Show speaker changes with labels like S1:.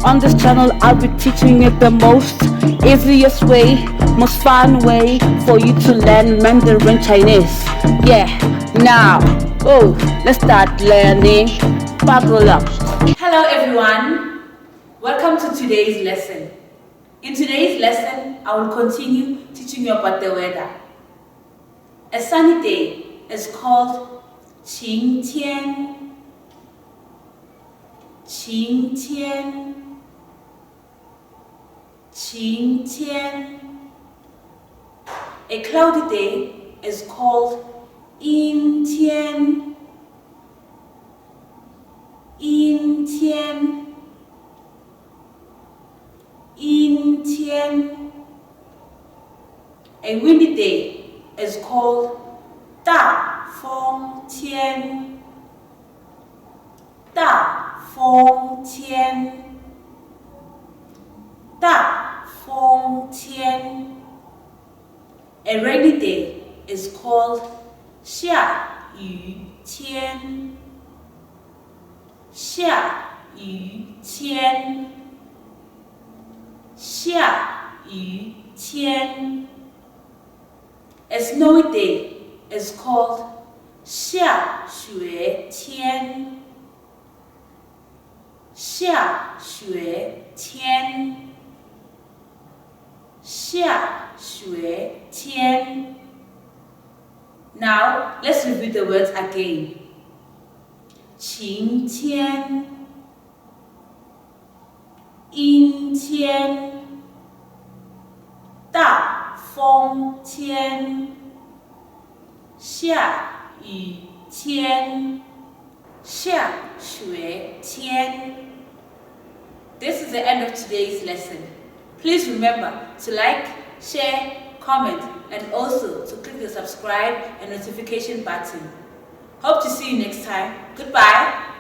S1: On this channel, I'll be teaching you the most easiest way, most fun way for you to learn Mandarin Chinese. Yeah, now, let's start learning. Buckle up.
S2: Hello everyone, welcome to today's lesson. In today's lesson, I will continue teaching you about the weather. A sunny day is called 晴天. 晴天. 晴天. A cloudy day is called 阴天. 阴天. 阴天. A windy day is called 大风天. 大风天. 大风天. A rainy day is called 下雨天. 下雨天. 下雨天. A snowy day is called 下雪天. 下雪天. 下雪天. Now, let's review the words again. 晴天. 阴天. 大风天. 下雨天. 下雪天. This is the end of today's lesson. Please remember to like, share, comment, and also to click the subscribe and notification button. Hope to see you next time. Goodbye.